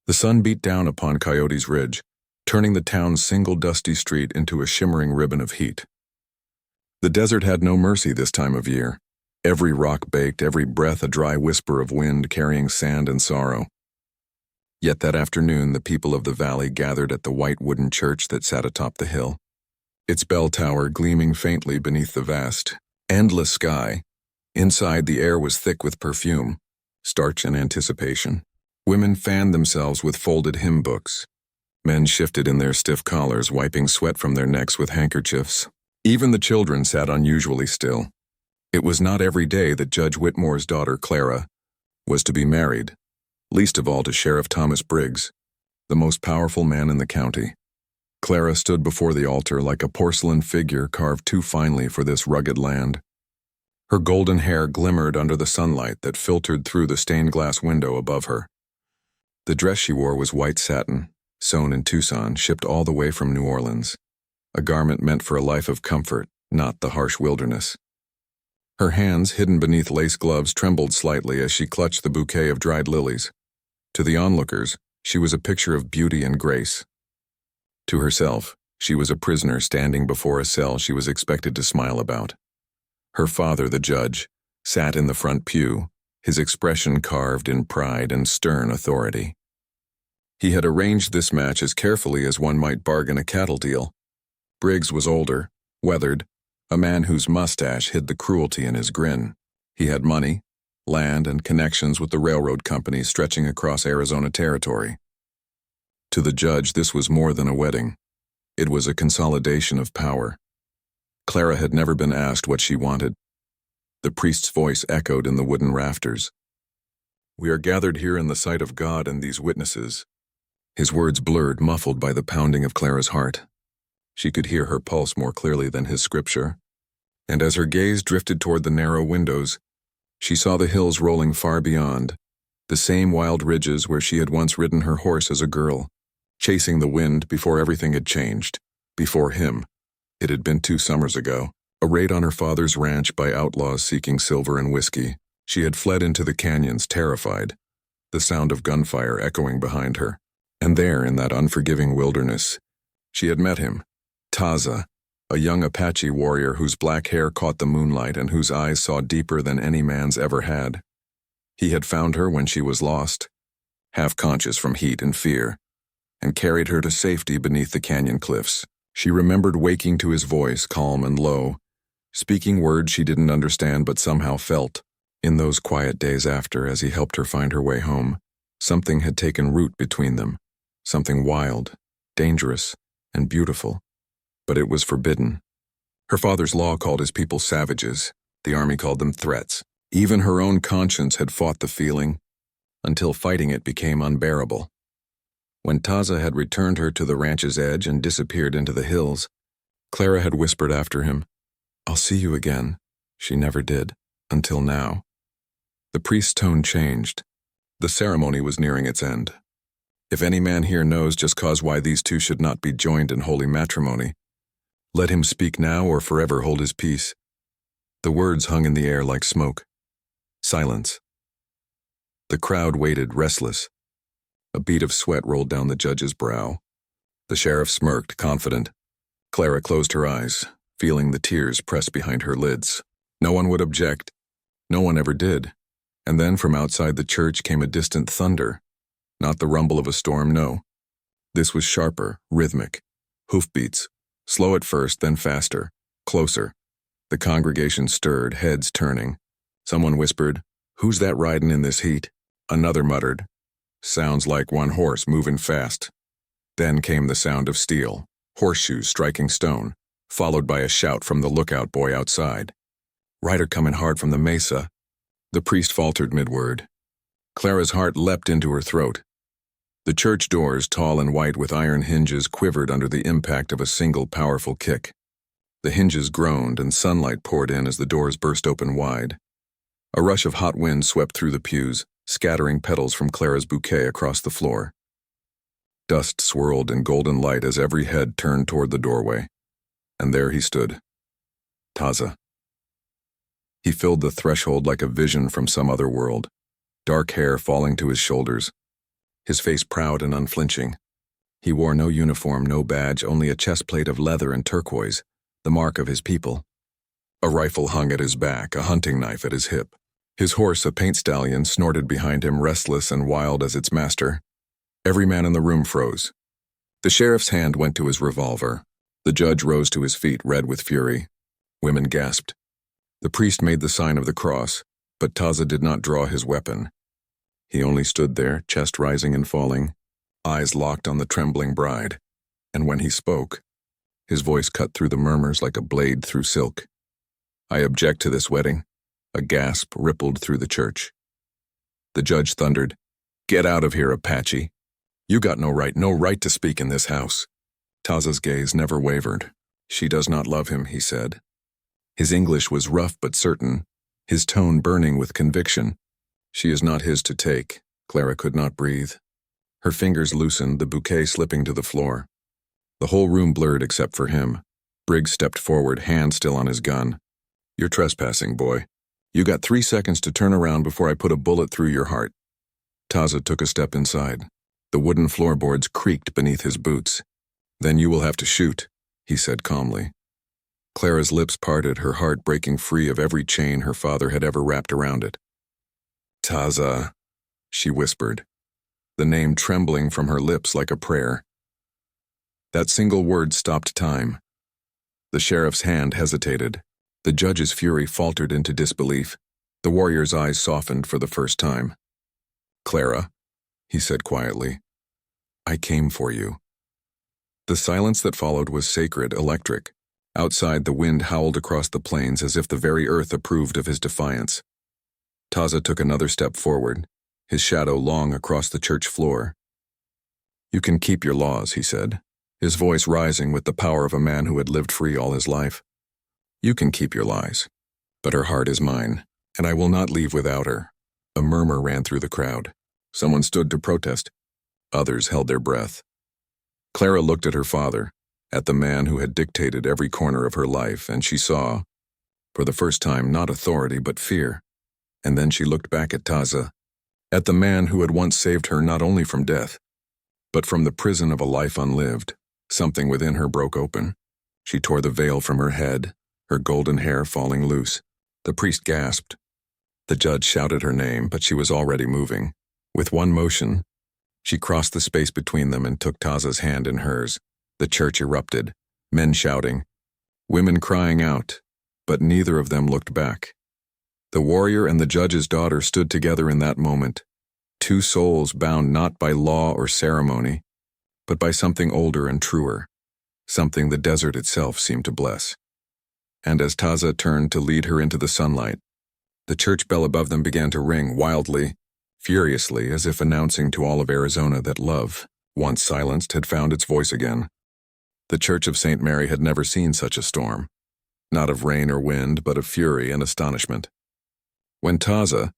The sun beat down upon Coyote's Ridge, turning the town's single dusty street into a shimmering ribbon of heat. The desert had no mercy this time of year. Every rock baked, every breath a dry whisper of wind carrying sand and sorrow. Yet that afternoon the people of the valley gathered at the white wooden church that sat atop the hill, its bell tower gleaming faintly beneath the vast, endless sky. Inside, the air was thick with perfume, starch and anticipation. Women fanned themselves with folded hymn books. Men shifted in their stiff collars, wiping sweat from their necks with handkerchiefs. Even the children sat unusually still. It was not every day that Judge Whitmore's daughter, Clara, was to be married, least of all to Sheriff Thomas Briggs, the most powerful man in the county. Clara stood before the altar like a porcelain figure carved too finely for this rugged land. Her golden hair glimmered under the sunlight that filtered through the stained glass window above her. The dress she wore was white satin, sewn in Tucson, shipped all the way from New Orleans, a garment meant for a life of comfort, not the harsh wilderness. Her hands, hidden beneath lace gloves, trembled slightly as she clutched the bouquet of dried lilies. To the onlookers, she was a picture of beauty and grace. To herself, she was a prisoner standing before a cell she was expected to smile about. Her father, the judge, sat in the front pew, his expression carved in pride and stern authority. He had arranged this match as carefully as one might bargain a cattle deal. Briggs was older, weathered, a man whose mustache hid the cruelty in his grin. He had money, land, and connections with the railroad companies stretching across Arizona territory. To the judge, this was more than a wedding. It was a consolidation of power. Clara had never been asked what she wanted. The priest's voice echoed in the wooden rafters. "We are gathered here in the sight of God and these witnesses." His words blurred, muffled by the pounding of Clara's heart. She could hear her pulse more clearly than his scripture. And as her gaze drifted toward the narrow windows, she saw the hills rolling far beyond, the same wild ridges where she had once ridden her horse as a girl, chasing the wind before everything had changed, before him. It had been 2 summers ago, a raid on her father's ranch by outlaws seeking silver and whiskey. She had fled into the canyons, terrified, the sound of gunfire echoing behind her. And there, in that unforgiving wilderness, she had met him, Taza, a young Apache warrior whose black hair caught the moonlight and whose eyes saw deeper than any man's ever had. He had found her when she was lost, half-conscious from heat and fear, and carried her to safety beneath the canyon cliffs. She remembered waking to his voice, calm and low, speaking words she didn't understand but somehow felt. In those quiet days after, as he helped her find her way home, something had taken root between them, something wild, dangerous, and beautiful. But it was forbidden. Her father's law called his people savages. The army called them threats. Even her own conscience had fought the feeling, until fighting it became unbearable. When Taza had returned her to the ranch's edge and disappeared into the hills, Clara had whispered after him, "I'll see you again." She never did, until now. The priest's tone changed. The ceremony was nearing its end. If any man here knows just cause why these two should not be joined in holy matrimony, let him speak now or forever hold his peace. The words hung in the air like smoke. Silence. The crowd waited, restless. A bead of sweat rolled down the judge's brow. The sheriff smirked, confident. Clara closed her eyes, feeling the tears press behind her lids. No one would object. No one ever did. And then from outside the church came a distant thunder. Not the rumble of a storm, no. This was sharper, rhythmic. Hoofbeats. Slow at first, then faster, closer. The congregation stirred, heads turning. Someone whispered, "Who's that riding in this heat?" Another muttered, "Sounds like one horse moving fast." Then came the sound of steel, horseshoes striking stone, followed by a shout from the lookout boy outside. "Rider coming hard from the mesa." The priest faltered mid-word. Clara's heart leapt into her throat. The church doors, tall and white with iron hinges, quivered under the impact of a single powerful kick. The hinges groaned and sunlight poured in as the doors burst open wide. A rush of hot wind swept through the pews, scattering petals from Clara's bouquet across the floor. Dust swirled in golden light as every head turned toward the doorway. And there he stood. Taza. He filled the threshold like a vision from some other world, dark hair falling to his shoulders. his face proud and unflinching. He wore no uniform, no badge, only a chest plate of leather and turquoise, the mark of his people. A rifle hung at his back, a hunting knife at his hip. His horse, a paint stallion, snorted behind him, restless and wild as its master. Every man in the room froze. The sheriff's hand went to his revolver. The judge rose to his feet, red with fury. Women gasped. The priest made the sign of the cross, but Taza did not draw his weapon. He only stood there, chest rising and falling, eyes locked on the trembling bride. And when he spoke, his voice cut through the murmurs like a blade through silk. "I object to this wedding." A gasp rippled through the church. The judge thundered, "Get out of here, Apache. You got no right to speak in this house." Taza's gaze never wavered. "She does not love him," he said. His English was rough but certain, his tone burning with conviction. "She is not his to take." Clara could not breathe. Her fingers loosened, the bouquet slipping to the floor. The whole room blurred except for him. Briggs stepped forward, hand still on his gun. "You're trespassing, boy. You got 3 seconds to turn around before I put a bullet through your heart." Taza took a step inside. The wooden floorboards creaked beneath his boots. "Then you will have to shoot," he said calmly. Clara's lips parted, her heart breaking free of every chain her father had ever wrapped around it. "Taza," she whispered, the name trembling from her lips like a prayer. That single word stopped time. The sheriff's hand hesitated. The judge's fury faltered into disbelief. The warrior's eyes softened for the first time. "Clara," he said quietly, "I came for you." The silence that followed was sacred, electric. Outside, the wind howled across the plains as if the very earth approved of his defiance. Taza took another step forward, his shadow long across the church floor. "You can keep your laws," he said, his voice rising with the power of a man who had lived free all his life. "You can keep your lies, but her heart is mine, and I will not leave without her." A murmur ran through the crowd. Someone stood to protest. Others held their breath. Clara looked at her father, at the man who had dictated every corner of her life, and she saw, for the first time, not authority but fear. And then she looked back at Taza, at the man who had once saved her not only from death, but from the prison of a life unlived. Something within her broke open. She tore the veil from her head, her golden hair falling loose. The priest gasped. The judge shouted her name, but she was already moving. With one motion, she crossed the space between them and took Taza's hand in hers. The church erupted, men shouting, women crying out, but neither of them looked back. The warrior and the judge's daughter stood together in that moment, two souls bound not by law or ceremony, but by something older and truer, something the desert itself seemed to bless. And as Taza turned to lead her into the sunlight, the church bell above them began to ring wildly, furiously, as if announcing to all of Arizona that love, once silenced, had found its voice again. The Church of St. Mary had never seen such a storm, not of rain or wind, but of fury and astonishment. When Taza,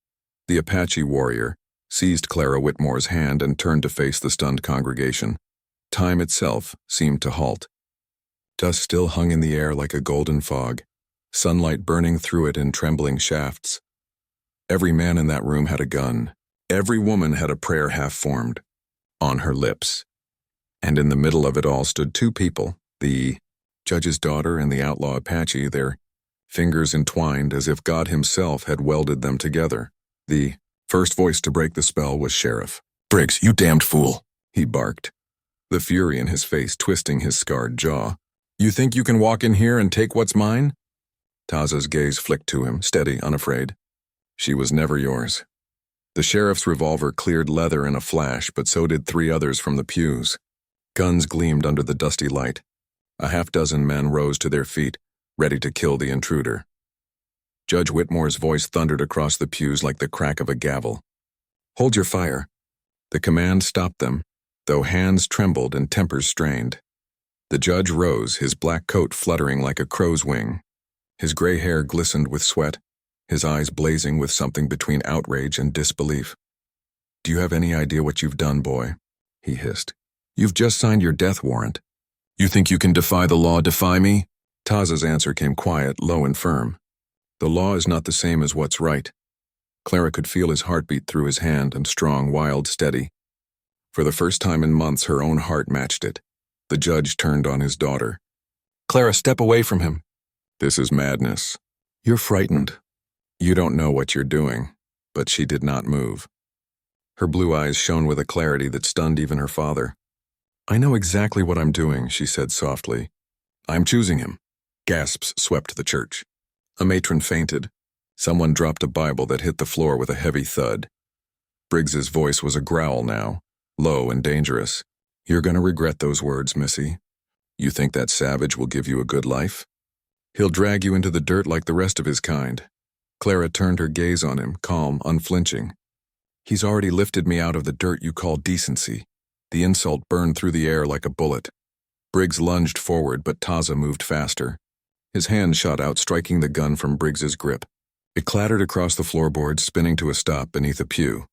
the Apache warrior, seized Clara Whitmore's hand and turned to face the stunned congregation, time itself seemed to halt. Dust still hung in the air like a golden fog, sunlight burning through it in trembling shafts. Every man in that room had a gun. Every woman had a prayer half-formed, on her lips. And in the middle of it all stood two people, the judge's daughter and the outlaw Apache, their fingers entwined as if God himself had welded them together. The first voice to break the spell was Sheriff. "Briggs, you damned fool," he barked, the fury in his face twisting his scarred jaw. "You think you can walk in here and take what's mine?" Taza's gaze flicked to him, steady, unafraid. "She was never yours." The sheriff's revolver cleared leather in a flash, but so did 3 others from the pews. Guns gleamed under the dusty light. A half-dozen men rose to their feet, ready to kill the intruder. Judge Whitmore's voice thundered across the pews like the crack of a gavel. "Hold your fire." The command stopped them, though hands trembled and tempers strained. The judge rose, his black coat fluttering like a crow's wing. His gray hair glistened with sweat, his eyes blazing with something between outrage and disbelief. "Do you have any idea what you've done, boy?" he hissed. "You've just signed your death warrant. You think you can defy the law, defy me?" Taza's answer came quiet, low and firm. "The law is not the same as what's right." Clara could feel his heartbeat through his hand, and strong, wild, steady. For the first time in months, her own heart matched it. The judge turned on his daughter. Clara, step away from him. This is madness. You're frightened. You don't know what you're doing. But she did not move. Her blue eyes shone with a clarity that stunned even her father. I know exactly what I'm doing, she said softly. I'm choosing him. Gasps swept the church. A matron fainted. Someone dropped a Bible that hit the floor with a heavy thud. Briggs's voice was a growl now, low and dangerous. You're gonna regret those words, Missy. You think that savage will give you a good life? He'll drag you into the dirt like the rest of his kind. Clara turned her gaze on him, calm, unflinching. He's already lifted me out of the dirt you call decency. The insult burned through the air like a bullet. Briggs lunged forward, but Taza moved faster. His hand shot out, striking the gun from Briggs's grip. It clattered across the floorboards, spinning to a stop beneath a pew.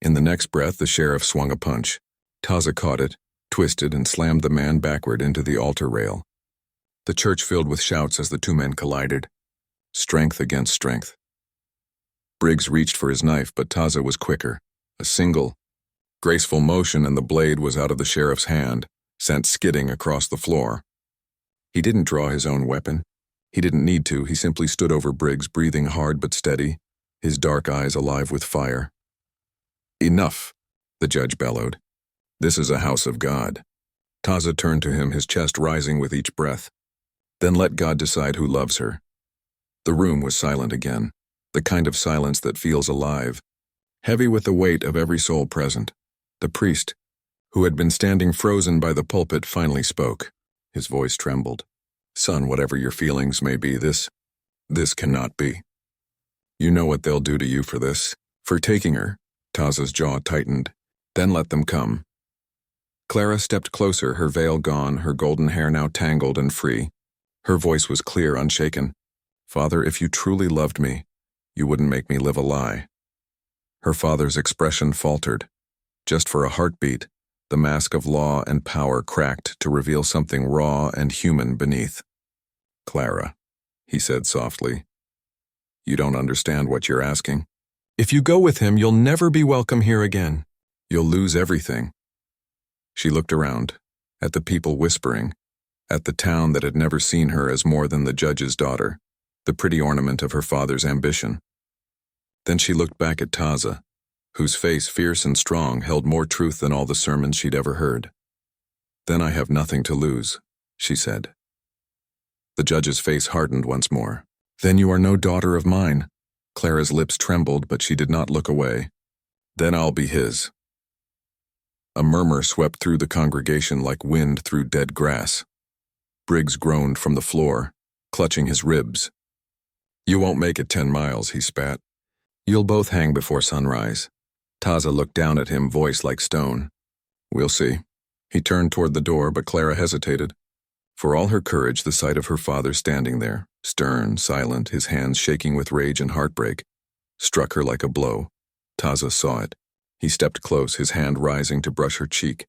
In the next breath, the sheriff swung a punch. Taza caught it, twisted, and slammed the man backward into the altar rail. The church filled with shouts as the two men collided. Strength against strength. Briggs reached for his knife, but Taza was quicker. A single, graceful motion and the blade was out of the sheriff's hand, sent skidding across the floor. He didn't draw his own weapon. He didn't need to. He simply stood over Briggs, breathing hard but steady, his dark eyes alive with fire. Enough, the judge bellowed. This is a house of God. Taza turned to him, his chest rising with each breath. Then let God decide who loves her. The room was silent again, the kind of silence that feels alive, heavy with the weight of every soul present. The priest, who had been standing frozen by the pulpit, finally spoke. His voice trembled. Son, whatever your feelings may be, this cannot be. You know what they'll do to you for this, for taking her. Taza's jaw tightened. Then let them come. Clara stepped closer, her veil gone, her golden hair now tangled and free. Her voice was clear, unshaken. Father, if you truly loved me, you wouldn't make me live a lie. Her father's expression faltered. Just for a heartbeat, the mask of law and power cracked to reveal something raw and human beneath. Clara, he said softly, you don't understand what you're asking. If you go with him, you'll never be welcome here again. You'll lose everything. She looked around, at the people whispering, at the town that had never seen her as more than the judge's daughter, the pretty ornament of her father's ambition. Then she looked back at Taza, whose face, fierce and strong, held more truth than all the sermons she'd ever heard. Then I have nothing to lose, she said. The judge's face hardened once more. Then you are no daughter of mine. Clara's lips trembled, but she did not look away. Then I'll be his. A murmur swept through the congregation like wind through dead grass. Briggs groaned from the floor, clutching his ribs. You won't make it 10 miles, he spat. You'll both hang before sunrise. Taza looked down at him, voice like stone. We'll see. He turned toward the door, but Clara hesitated. For all her courage, the sight of her father standing there, stern, silent, his hands shaking with rage and heartbreak, struck her like a blow. Taza saw it. He stepped close, his hand rising to brush her cheek,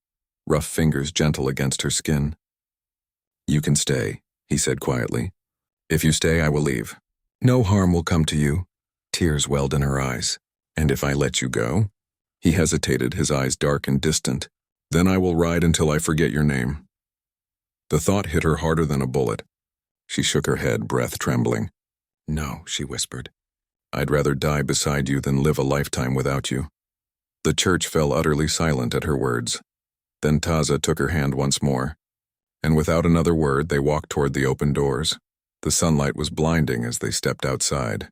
rough fingers gentle against her skin. You can stay, he said quietly. If you stay, I will leave. No harm will come to you. Tears welled in her eyes. And if I let you go? He hesitated, his eyes dark and distant. Then I will ride until I forget your name. The thought hit her harder than a bullet. She shook her head, breath trembling. No, she whispered. I'd rather die beside you than live a lifetime without you. The church fell utterly silent at her words. Then Taza took her hand once more, and without another word they walked toward the open doors. The sunlight was blinding as they stepped outside.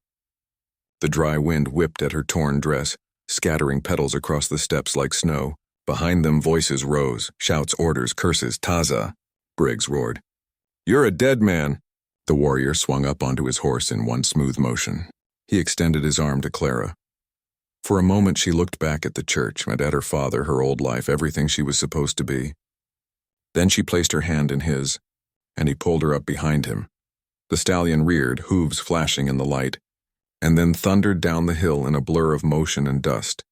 The dry wind whipped at her torn dress, scattering petals across the steps like snow. Behind them voices rose, shouts, orders, curses. Taza, Briggs roared. You're a dead man. The warrior swung up onto his horse in one smooth motion. He extended his arm to Clara. For a moment she looked back at the church and at her father, her old life, everything she was supposed to be. Then she placed her hand in his, and he pulled her up behind him. The stallion reared, hooves flashing in the light, and then thundered down the hill in a blur of motion and dust.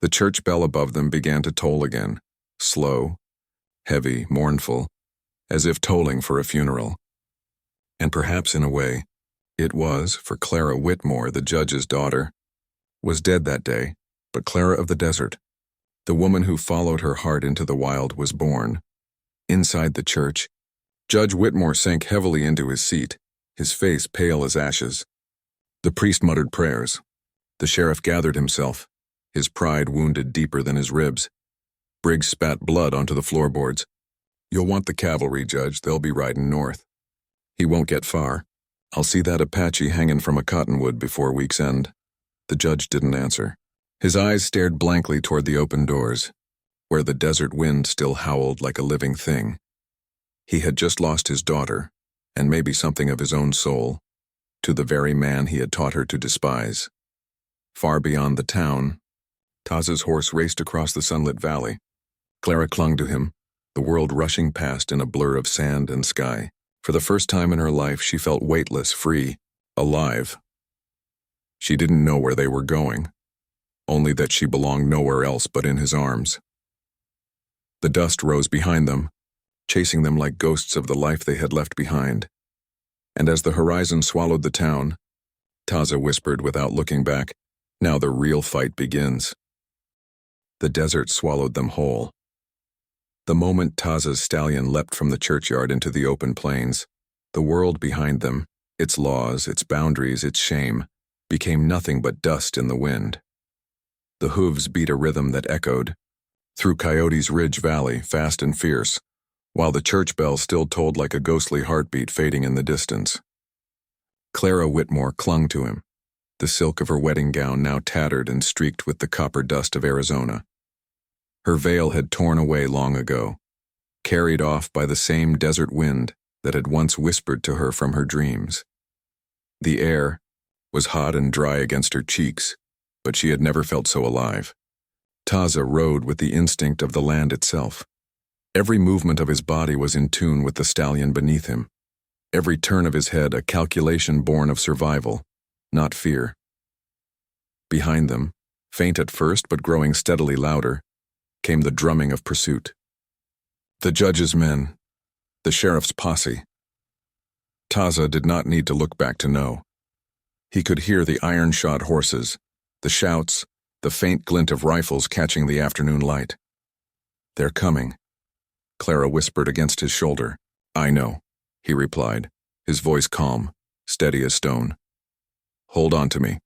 The church bell above them began to toll again, slow, heavy, mournful, as if tolling for a funeral. And perhaps in a way, it was, for Clara Whitmore, the judge's daughter, was dead that day, but Clara of the desert, The woman who followed her heart into the wild was born. Inside the church, Judge Whitmore sank heavily into his seat, his face pale as ashes. The priest muttered prayers. The sheriff gathered himself, his pride wounded deeper than his ribs. Briggs spat blood onto the floorboards. "You'll want the cavalry, Judge. They'll be riding north." "He won't get far. I'll see that Apache hanging from a cottonwood before week's end." The judge didn't answer. His eyes stared blankly toward the open doors, where the desert wind still howled like a living thing. He had just lost his daughter, and maybe something of his own soul, to the very man he had taught her to despise. Far beyond the town, Taza's horse raced across the sunlit valley. Clara clung to him, the world rushing past in a blur of sand and sky. For the first time in her life, she felt weightless, free, alive. She didn't know where they were going, only that she belonged nowhere else but in his arms. The dust rose behind them, chasing them like ghosts of the life they had left behind. And as the horizon swallowed the town, Taza whispered without looking back, "Now the real fight begins." The desert swallowed them whole. The moment Taza's stallion leapt from the churchyard into the open plains, the world behind them, its laws, its boundaries, its shame, became nothing but dust in the wind. The hooves beat a rhythm that echoed through Coyote's Ridge Valley, fast and fierce, while the church bell still tolled like a ghostly heartbeat fading in the distance. Clara Whitmore clung to him, the silk of her wedding gown now tattered and streaked with the copper dust of Arizona. Her veil had torn away long ago, carried off by the same desert wind that had once whispered to her from her dreams. The air was hot and dry against her cheeks, but she had never felt so alive. Taza rode with the instinct of the land itself. Every movement of his body was in tune with the stallion beneath him. Every turn of his head a calculation born of survival, not fear. Behind them, faint at first but growing steadily louder, came the drumming of pursuit. The judge's men, the sheriff's posse. Taza did not need to look back to know. He could hear the iron-shod horses, the shouts, the faint glint of rifles catching the afternoon light. "They're coming," Clara whispered against his shoulder. "I know," he replied, his voice calm, steady as stone. "Hold on to me."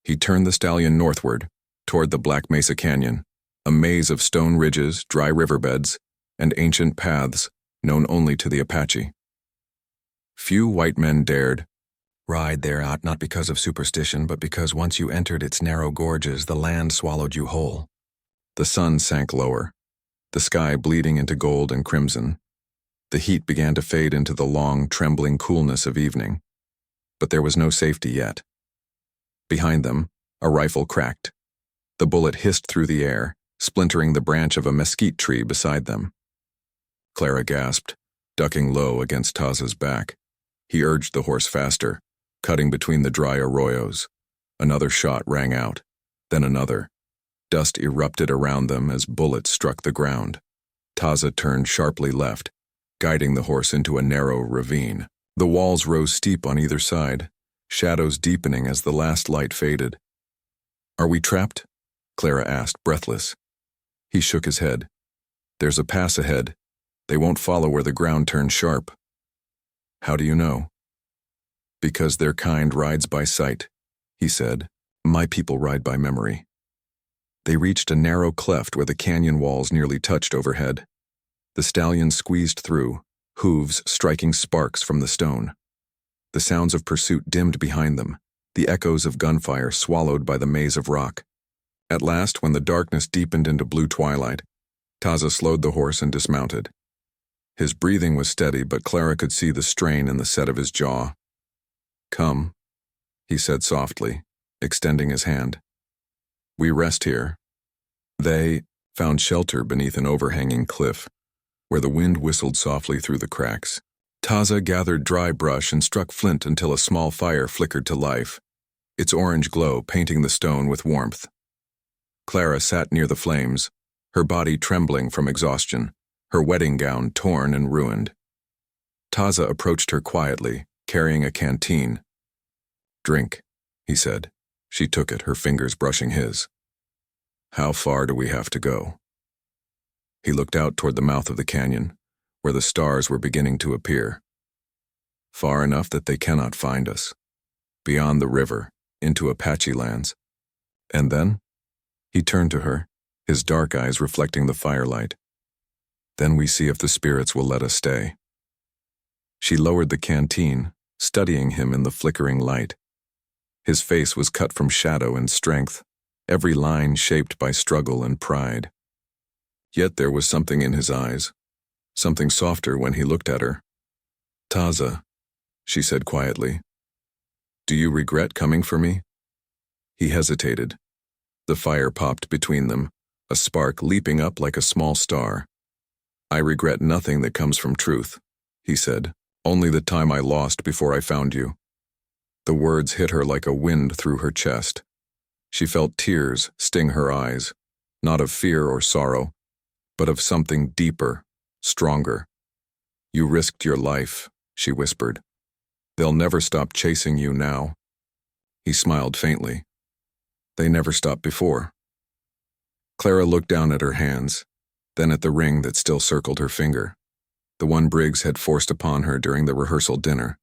He turned the stallion northward, toward the Black Mesa Canyon, a maze of stone ridges, dry riverbeds, and ancient paths known only to the Apache. Few white men dared ride there out, not because of superstition, but because once you entered its narrow gorges, the land swallowed you whole. The sun sank lower, the sky bleeding into gold and crimson. The heat began to fade into the long, trembling coolness of evening. But there was no safety yet. Behind them, a rifle cracked. The bullet hissed through the air, splintering the branch of a mesquite tree beside them. Clara gasped, ducking low against Taza's back. He urged the horse faster, cutting between the dry arroyos. Another shot rang out, then another. Dust erupted around them as bullets struck the ground. Taza turned sharply left, guiding the horse into a narrow ravine. The walls rose steep on either side, shadows deepening as the last light faded. "Are we trapped?" Clara asked, breathless. He shook his head. "There's a pass ahead. They won't follow where the ground turns sharp." "How do you know?" "Because their kind rides by sight," he said. "My people ride by memory." They reached a narrow cleft where the canyon walls nearly touched overhead. The stallion squeezed through, hooves striking sparks from the stone. The sounds of pursuit dimmed behind them, the echoes of gunfire swallowed by the maze of rock. At last, when the darkness deepened into blue twilight, Taza slowed the horse and dismounted. His breathing was steady, but Clara could see the strain in the set of his jaw. "Come," he said softly, extending his hand. "We rest here." They found shelter beneath an overhanging cliff, where the wind whistled softly through the cracks. Taza gathered dry brush and struck flint until a small fire flickered to life, its orange glow painting the stone with warmth. Clara sat near the flames, her body trembling from exhaustion, her wedding gown torn and ruined. Taza approached her quietly, carrying a canteen. "Drink," he said. She took it, her fingers brushing his. How far do we have to go? He looked out toward the mouth of the canyon, where the stars were beginning to appear. Far enough that they cannot find us. Beyond the river, into Apache lands. And then? He turned to her, his dark eyes reflecting the firelight. Then we see if the spirits will let us stay. She lowered the canteen, studying him in the flickering light. His face was cut from shadow and strength, every line shaped by struggle and pride. Yet there was something in his eyes, something softer when he looked at her. Taza, she said quietly, do you regret coming for me? He hesitated. The fire popped between them, a spark leaping up like a small star. I regret nothing that comes from truth, he said, only the time I lost before I found you. The words hit her like a wind through her chest. She felt tears sting her eyes, not of fear or sorrow, but of something deeper, stronger. You risked your life, she whispered. They'll never stop chasing you now. He smiled faintly. They never stopped before. Clara looked down at her hands, then at the ring that still circled her finger, the one Briggs had forced upon her during the rehearsal dinner.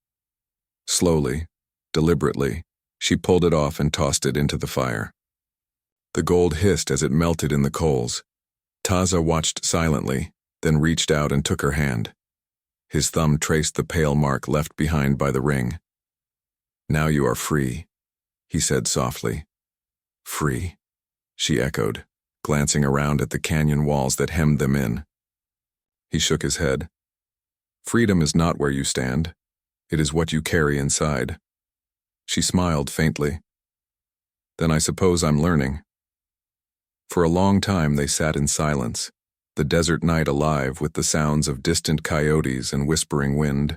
Slowly, deliberately, she pulled it off and tossed it into the fire. The gold hissed as it melted in the coals. Taza watched silently, then reached out and took her hand. His thumb traced the pale mark left behind by the ring. Now you are free, he said softly. Free, she echoed, glancing around at the canyon walls that hemmed them in. He shook his head. Freedom is not where you stand. It is what you carry inside. She smiled faintly. Then I suppose I'm learning. For a long time they sat in silence, the desert night alive with the sounds of distant coyotes and whispering wind.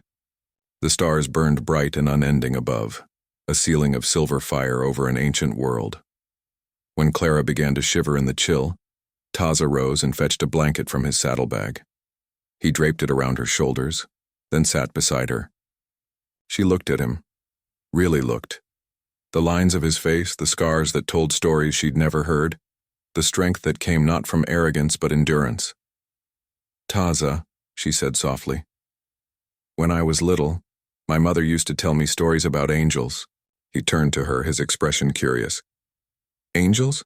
The stars burned bright and unending above, a ceiling of silver fire over an ancient world. When Clara began to shiver in the chill, Taza rose and fetched a blanket from his saddlebag. He draped it around her shoulders, then sat beside her. She looked at him, really looked. The lines of his face, the scars that told stories she'd never heard, the strength that came not from arrogance but endurance. Taza, she said softly. When I was little, my mother used to tell me stories about angels. He turned to her, his expression curious. Angels?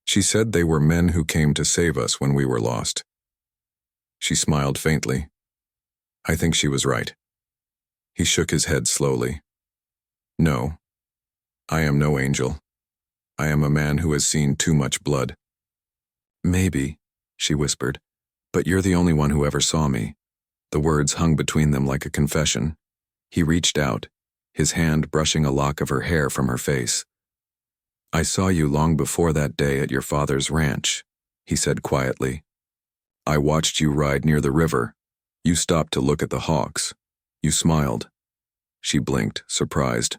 She said they were men who came to save us when we were lost. She smiled faintly. I think she was right. He shook his head slowly. No, I am no angel. I am a man who has seen too much blood. Maybe, she whispered, but you're the only one who ever saw me. The words hung between them like a confession. He reached out, his hand brushing a lock of her hair from her face. I saw you long before that day at your father's ranch, he said quietly. I watched you ride near the river. You stopped to look at the hawks. You smiled. She blinked, surprised.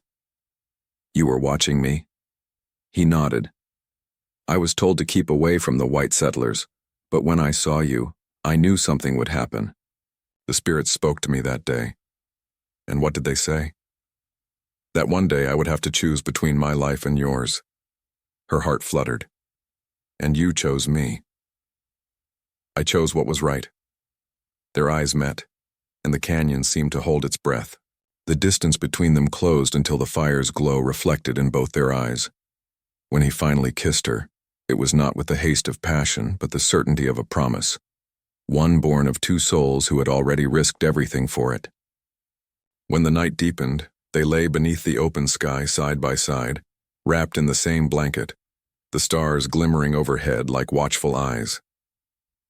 You were watching me? He nodded. I was told to keep away from the white settlers, but when I saw you, I knew something would happen. The spirits spoke to me that day. And what did they say? That one day I would have to choose between my life and yours. Her heart fluttered. And you chose me. I chose what was right. Their eyes met, and the canyon seemed to hold its breath. The distance between them closed until the fire's glow reflected in both their eyes. When he finally kissed her, it was not with the haste of passion, but the certainty of a promise. One born of two souls who had already risked everything for it. When the night deepened, they lay beneath the open sky side by side, wrapped in the same blanket, the stars glimmering overhead like watchful eyes.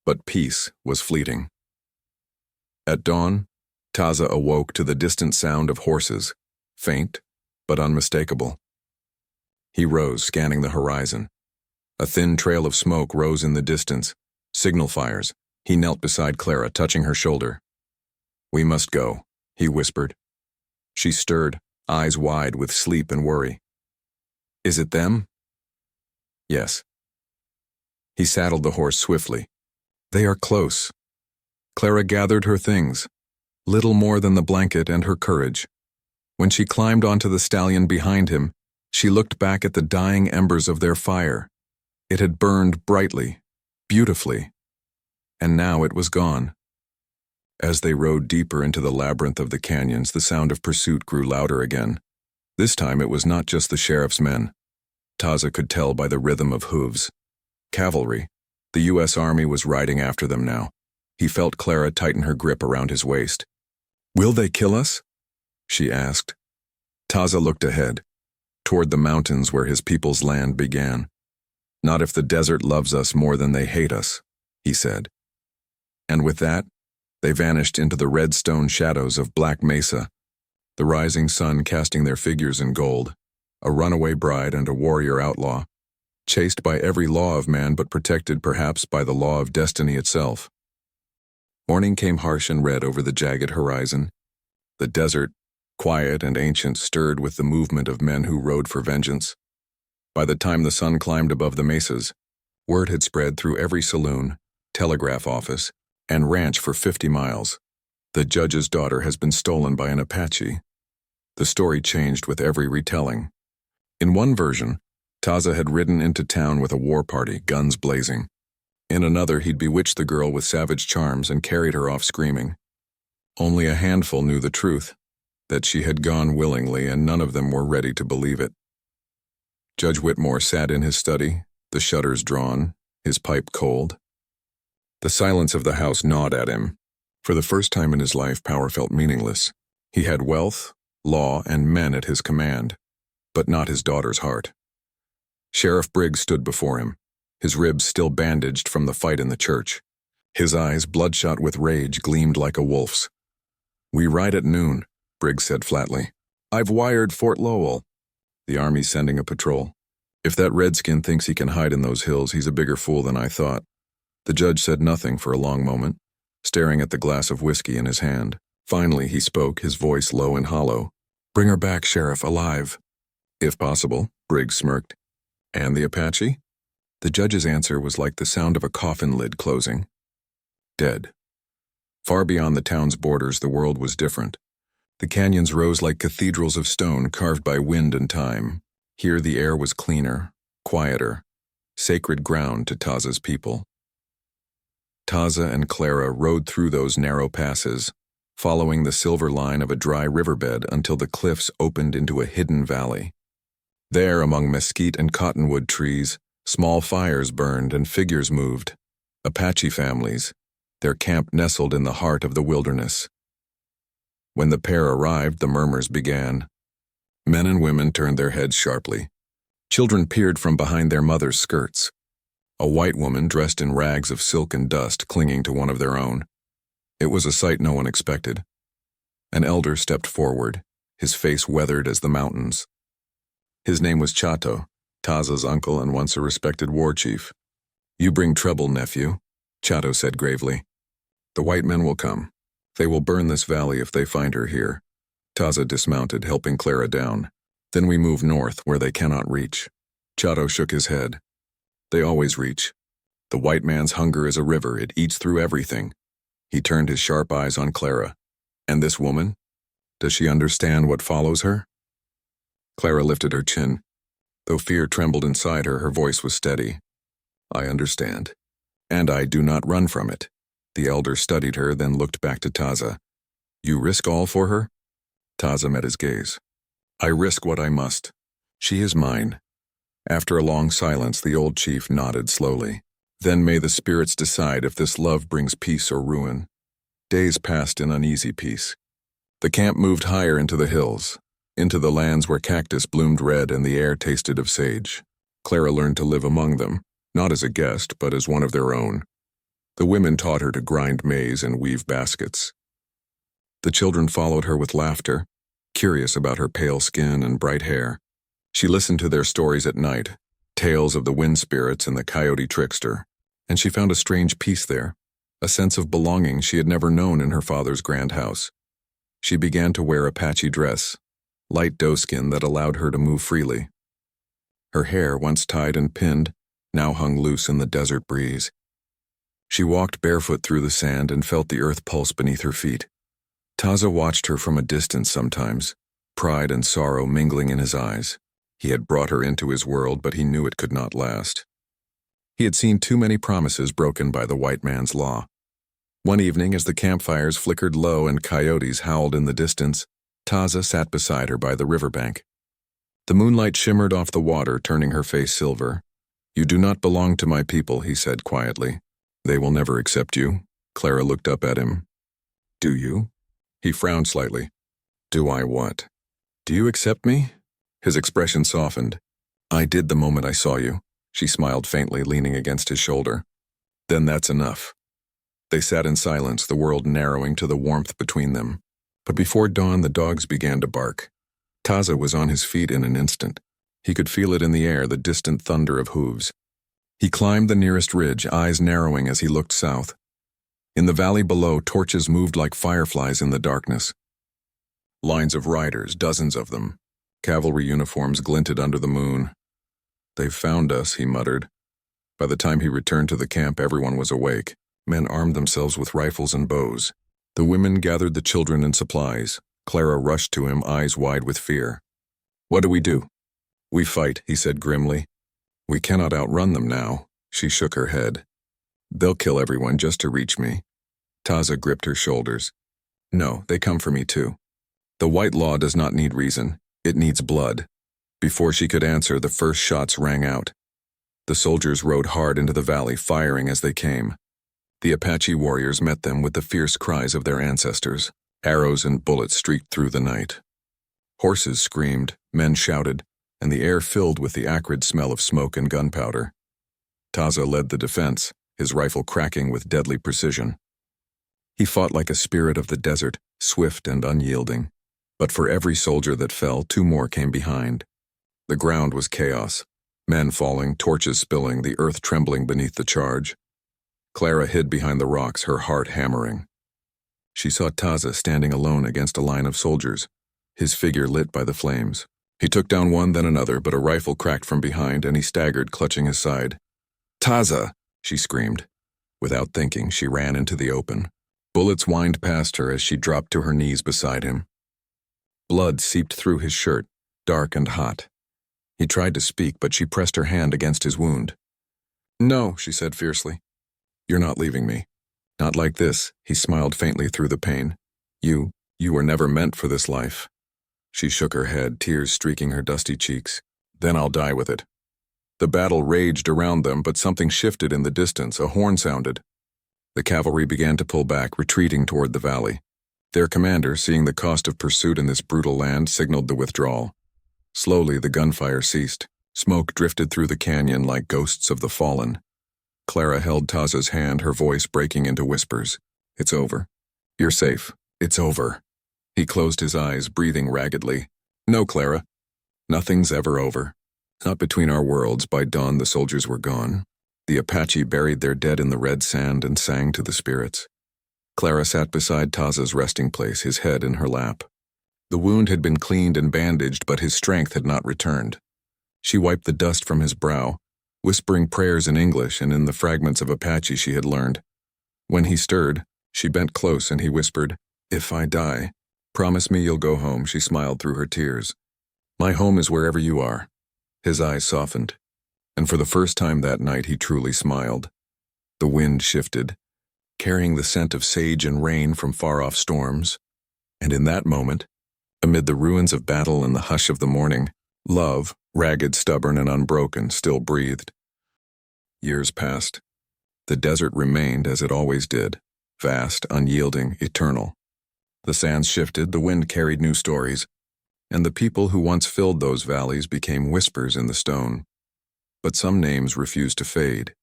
But peace was fleeting. At dawn, Taza awoke to the distant sound of horses, faint but unmistakable. He rose, scanning the horizon. A thin trail of smoke rose in the distance, signal fires. He knelt beside Clara, touching her shoulder. We must go, he whispered. She stirred, eyes wide with sleep and worry. Is it them? Yes. He saddled the horse swiftly. They are close. Clara gathered her things, little more than the blanket and her courage. When she climbed onto the stallion behind him, she looked back at the dying embers of their fire. It had burned brightly, beautifully, and now it was gone. As they rode deeper into the labyrinth of the canyons, the sound of pursuit grew louder again. This time it was not just the sheriff's men. Taza could tell by the rhythm of hooves. Cavalry. The U.S. Army was riding after them now. He felt Clara tighten her grip around his waist. "Will they kill us?" she asked. Taza looked ahead, toward the mountains where his people's land began. "Not if the desert loves us more than they hate us," he said. And with that, they vanished into the red stone shadows of Black Mesa, the rising sun casting their figures in gold, a runaway bride and a warrior outlaw, chased by every law of man but protected perhaps by the law of destiny itself. Morning came harsh and red over the jagged horizon. The desert, quiet and ancient, stirred with the movement of men who rode for vengeance. By the time the sun climbed above the mesas, word had spread through every saloon, telegraph office, and ranch for 50 miles. The judge's daughter has been stolen by an Apache. The story changed with every retelling. In one version, Taza had ridden into town with a war party, guns blazing. In another, he'd bewitched the girl with savage charms and carried her off screaming. Only a handful knew the truth, that she had gone willingly, and none of them were ready to believe it. Judge Whitmore sat in his study, the shutters drawn, his pipe cold. The silence of the house gnawed at him. For the first time in his life, power felt meaningless. He had wealth, law, and men at his command, but not his daughter's heart. Sheriff Briggs stood before him, his ribs still bandaged from the fight in the church. His eyes, bloodshot with rage, gleamed like a wolf's. "We ride at noon," Briggs said flatly. "I've wired Fort Lowell. The Army's sending a patrol. If that redskin thinks he can hide in those hills, he's a bigger fool than I thought." The judge said nothing for a long moment, staring at the glass of whiskey in his hand. Finally he spoke, his voice low and hollow. "Bring her back, Sheriff, alive." "If possible," Briggs smirked. "And the Apache?" The judge's answer was like the sound of a coffin lid closing. Dead. Far beyond the town's borders, the world was different. The canyons rose like cathedrals of stone carved by wind and time. Here the air was cleaner, quieter, sacred ground to Taza's people. Taza and Clara rode through those narrow passes, following the silver line of a dry riverbed until the cliffs opened into a hidden valley. There, among mesquite and cottonwood trees, small fires burned and figures moved. Apache families, their camp nestled in the heart of the wilderness. When the pair arrived, the murmurs began. Men and women turned their heads sharply. Children peered from behind their mothers' skirts. A white woman dressed in rags of silk and dust clinging to one of their own. It was a sight no one expected. An elder stepped forward, his face weathered as the mountains. His name was Chato, Taza's uncle and once a respected war chief. "You bring trouble, nephew," Chato said gravely. "The white men will come. They will burn this valley if they find her here." Taza dismounted, helping Clara down. "Then we move north, where they cannot reach." Chato shook his head. "They always reach. The white man's hunger is a river, it eats through everything." He turned his sharp eyes on Clara. "And this woman? Does she understand what follows her?" Clara lifted her chin. Though fear trembled inside her, her voice was steady. "I understand. And I do not run from it." The elder studied her, then looked back to Taza. "You risk all for her?" Taza met his gaze. "I risk what I must. She is mine." After a long silence, the old chief nodded slowly. "Then may the spirits decide if this love brings peace or ruin." Days passed in uneasy peace. The camp moved higher into the hills, into the lands where cactus bloomed red and the air tasted of sage. Clara learned to live among them, not as a guest, but as one of their own. The women taught her to grind maize and weave baskets. The children followed her with laughter, curious about her pale skin and bright hair. She listened to their stories at night, tales of the wind spirits and the coyote trickster, and she found a strange peace there, a sense of belonging she had never known in her father's grand house. She began to wear Apache dress, light doeskin that allowed her to move freely. Her hair, once tied and pinned, now hung loose in the desert breeze. She walked barefoot through the sand and felt the earth pulse beneath her feet. Taza watched her from a distance sometimes, pride and sorrow mingling in his eyes. He had brought her into his world, but he knew it could not last. He had seen too many promises broken by the white man's law. One evening, as the campfires flickered low and coyotes howled in the distance, Taza sat beside her by the riverbank. The moonlight shimmered off the water, turning her face silver. "You do not belong to my people," he said quietly. "They will never accept you." Clara looked up at him. "Do you?" He frowned slightly. "Do I what?" "Do you accept me?" His expression softened. "I did the moment I saw you." She smiled faintly, leaning against his shoulder. "Then that's enough." They sat in silence, the world narrowing to the warmth between them. But before dawn, the dogs began to bark. Taza was on his feet in an instant. He could feel it in the air, the distant thunder of hooves. He climbed the nearest ridge, eyes narrowing as he looked south. In the valley below, torches moved like fireflies in the darkness. Lines of riders, dozens of them. Cavalry uniforms glinted under the moon. "They've found us," he muttered. By the time he returned to the camp, everyone was awake. Men armed themselves with rifles and bows. The women gathered the children and supplies. Clara rushed to him, eyes wide with fear. "What do we do?" "We fight," he said grimly. "We cannot outrun them now." She shook her head. "They'll kill everyone just to reach me." Taza gripped her shoulders. "No, they come for me too. The white law does not need reason. It needs blood." Before she could answer, the first shots rang out. The soldiers rode hard into the valley, firing as they came. The Apache warriors met them with the fierce cries of their ancestors. Arrows and bullets streaked through the night. Horses screamed, men shouted, and the air filled with the acrid smell of smoke and gunpowder. Taza led the defense, his rifle cracking with deadly precision. He fought like a spirit of the desert, swift and unyielding. But for every soldier that fell, two more came behind. The ground was chaos. Men falling, torches spilling, the earth trembling beneath the charge. Clara hid behind the rocks, her heart hammering. She saw Taza standing alone against a line of soldiers, his figure lit by the flames. He took down one, then another, but a rifle cracked from behind, and he staggered, clutching his side. "Taza!" she screamed. Without thinking, she ran into the open. Bullets whined past her as she dropped to her knees beside him. Blood seeped through his shirt, dark and hot. He tried to speak, but she pressed her hand against his wound. "No," she said fiercely. "You're not leaving me. Not like this," he smiled faintly through the pain. You were never meant for this life." She shook her head, tears streaking her dusty cheeks. "Then I'll die with it." The battle raged around them, but something shifted in the distance. A horn sounded. The cavalry began to pull back, retreating toward the valley. Their commander, seeing the cost of pursuit in this brutal land, signaled the withdrawal. Slowly, the gunfire ceased. Smoke drifted through the canyon like ghosts of the fallen. Clara held Taza's hand, her voice breaking into whispers. "It's over. You're safe. It's over." He closed his eyes, breathing raggedly. "No, Clara. Nothing's ever over. Not between our worlds." By dawn, the soldiers were gone. The Apache buried their dead in the red sand and sang to the spirits. Clara sat beside Taza's resting place, his head in her lap. The wound had been cleaned and bandaged, but his strength had not returned. She wiped the dust from his brow, whispering prayers in English and in the fragments of Apache she had learned. When he stirred, she bent close and he whispered, "If I die, promise me you'll go home." She smiled through her tears. "My home is wherever you are." His eyes softened, and for the first time that night he truly smiled. The wind shifted, carrying the scent of sage and rain from far-off storms, and in that moment, amid the ruins of battle and the hush of the morning, love, ragged, stubborn, and unbroken, still breathed. Years passed. The desert remained as it always did, vast, unyielding, eternal. The sands shifted, the wind carried new stories, and the people who once filled those valleys became whispers in the stone. But some names refused to fade.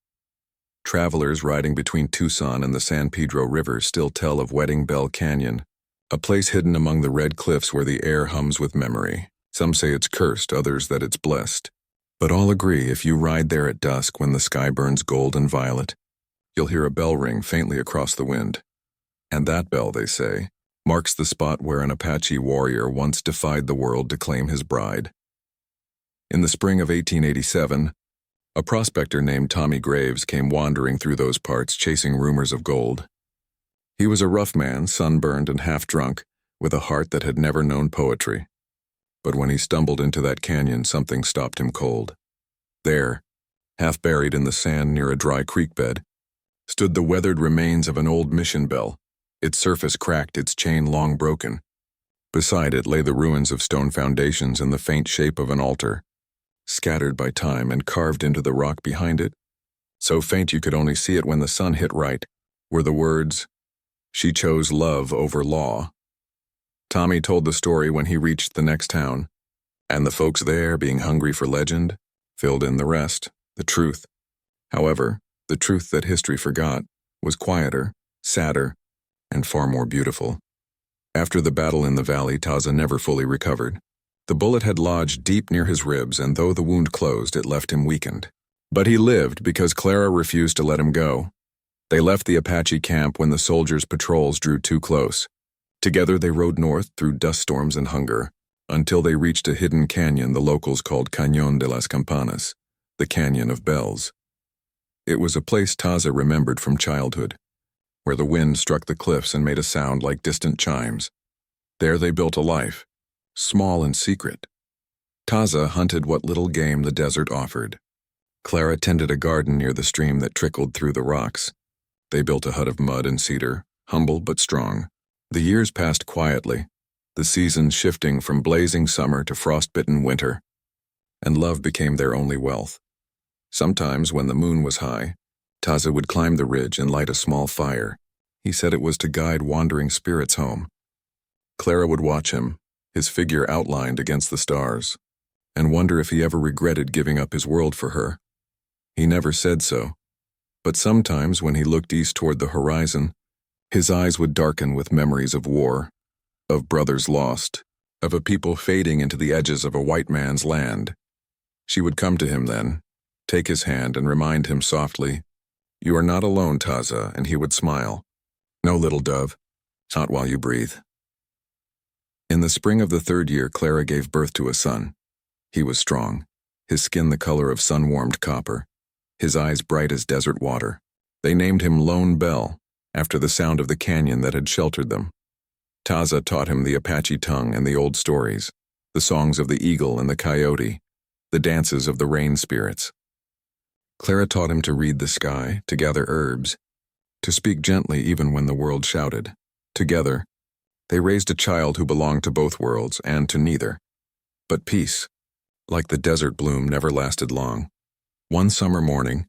Travelers riding between Tucson and the San Pedro River still tell of Wedding Bell Canyon, a place hidden among the red cliffs where the air hums with memory. Some say it's cursed, others that it's blessed. But all agree if you ride there at dusk when the sky burns gold and violet, you'll hear a bell ring faintly across the wind. And that bell, they say, marks the spot where an Apache warrior once defied the world to claim his bride. In the spring of 1887, a prospector named Tommy Graves came wandering through those parts chasing rumors of gold. He was a rough man, sunburned and half-drunk, with a heart that had never known poetry. But when he stumbled into that canyon, something stopped him cold. There, Half buried in the sand near a dry creek bed, stood the weathered remains of an old mission bell, its surface cracked, its chain long broken. Beside it lay the ruins of stone foundations and the faint shape of an altar, scattered by time and carved into the rock behind it, so faint you could only see it when the sun hit right, were the words, "She chose love over law." Tommy told the story when he reached the next town, and the folks there, being hungry for legend, filled in the rest, the truth. However, the truth that history forgot was quieter, sadder, and far more beautiful. After the battle in the valley, Taza never fully recovered. The bullet had lodged deep near his ribs, and though the wound closed, it left him weakened. But he lived because Clara refused to let him go. They left the Apache camp when the soldiers' patrols drew too close. Together they rode north through dust storms and hunger, until they reached a hidden canyon the locals called Cañón de las Campanas, the Canyon of Bells. It was a place Taza remembered from childhood, where the wind struck the cliffs and made a sound like distant chimes. There they built a life, small and secret. Taza hunted what little game the desert offered. Clara tended a garden near the stream that trickled through the rocks. They built a hut of mud and cedar, humble but strong. The years passed quietly, the seasons shifting from blazing summer to frost-bitten winter, and love became their only wealth. Sometimes, when the moon was high, Taza would climb the ridge and light a small fire. He said it was to guide wandering spirits home. Clara would watch him, his figure outlined against the stars, and wonder if he ever regretted giving up his world for her. He never said so, but sometimes when he looked east toward the horizon, his eyes would darken with memories of war, of brothers lost, of a people fading into the edges of a white man's land. She would come to him then, take his hand and remind him softly, "You are not alone, Taza," and he would smile. "No, little dove, not while you breathe." In the spring of the 3rd year, Clara gave birth to a son. He was strong, his skin the color of sun-warmed copper, his eyes bright as desert water. They named him Lone Bell, after the sound of the canyon that had sheltered them. Taza taught him the Apache tongue and the old stories, the songs of the eagle and the coyote, the dances of the rain spirits. Clara taught him to read the sky, to gather herbs, to speak gently even when the world shouted. Together, they raised a child who belonged to both worlds and to neither. But peace, like the desert bloom, never lasted long. One summer morning,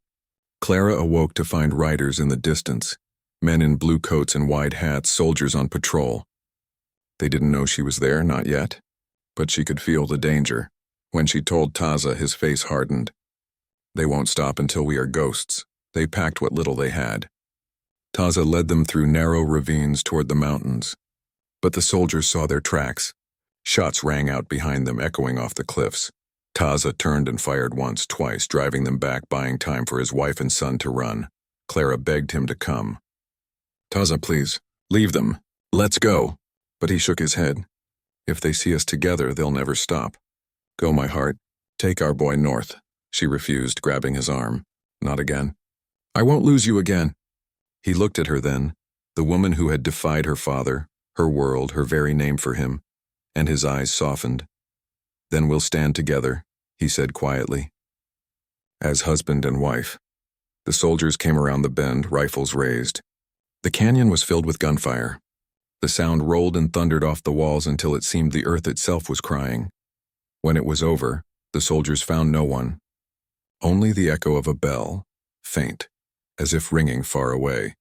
Clara awoke to find riders in the distance, men in blue coats and wide hats, soldiers on patrol. They didn't know she was there, not yet, but she could feel the danger. When she told Taza, his face hardened. "They won't stop until we are ghosts." They packed what little they had. Taza led them through narrow ravines toward the mountains, but the soldiers saw their tracks. Shots rang out behind them, echoing off the cliffs. Taza turned and fired once, twice, driving them back, buying time for his wife and son to run. Clara begged him to come. "Taza, please, leave them. Let's go." But he shook his head. "If they see us together, they'll never stop. Go, my heart. Take our boy north." She refused, grabbing his arm. "Not again. I won't lose you again." He looked at her then, the woman who had defied her father, her world, her very name for him, and his eyes softened. "Then we'll stand together," he said quietly, "as husband and wife." The soldiers came around the bend, rifles raised. The canyon was filled with gunfire. The sound rolled and thundered off the walls until it seemed the earth itself was crying. When it was over, the soldiers found no one. Only the echo of a bell, faint, as if ringing far away.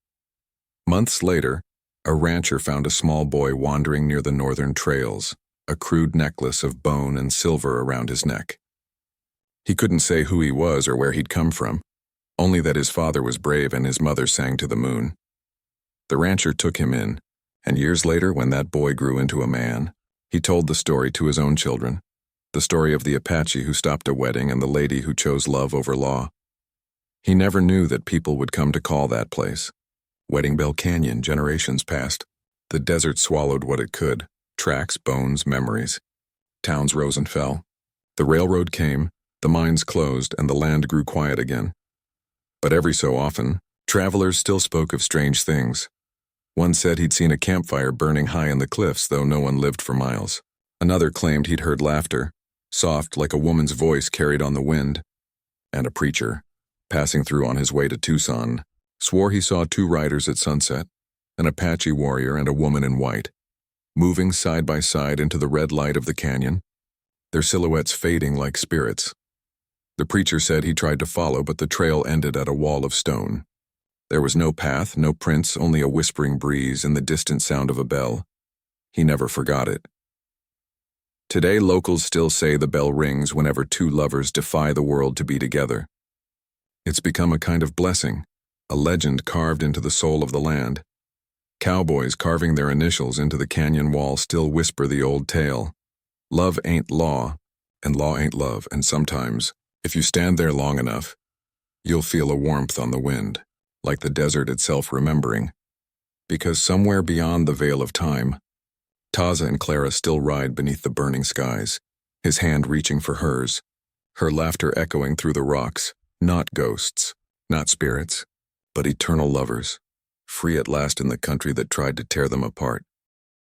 Months later, a rancher found a small boy wandering near the northern trails, a crude necklace of bone and silver around his neck. He couldn't say who he was or where he'd come from, only that his father was brave and his mother sang to the moon. The rancher took him in, and years later, when that boy grew into a man, he told the story to his own children. The story of the Apache who stopped a wedding and the lady who chose love over law. He never knew that people would come to call that place Wedding Bell Canyon. Generations passed. The desert swallowed what it could, tracks, bones, memories. Towns rose and fell. The railroad came, the mines closed, and the land grew quiet again. But every so often, travelers still spoke of strange things. One said he'd seen a campfire burning high in the cliffs, though no one lived for miles. Another claimed he'd heard laughter, soft like a woman's voice carried on the wind. And a preacher, passing through on his way to Tucson, swore he saw two riders at sunset, an Apache warrior and a woman in white, moving side by side into the red light of the canyon, their silhouettes fading like spirits. The preacher said he tried to follow, but the trail ended at a wall of stone. There was no path, no prints, only a whispering breeze and the distant sound of a bell. He never forgot it. Today, locals still say the bell rings whenever two lovers defy the world to be together. It's become a kind of blessing, a legend carved into the soul of the land. Cowboys carving their initials into the canyon wall still whisper the old tale. Love ain't law, and law ain't love, and sometimes, if you stand there long enough, you'll feel a warmth on the wind, like the desert itself remembering. Because somewhere beyond the veil of time, Taza and Clara still ride beneath the burning skies, his hand reaching for hers, her laughter echoing through the rocks, not ghosts, not spirits, but eternal lovers, free at last in the country that tried to tear them apart.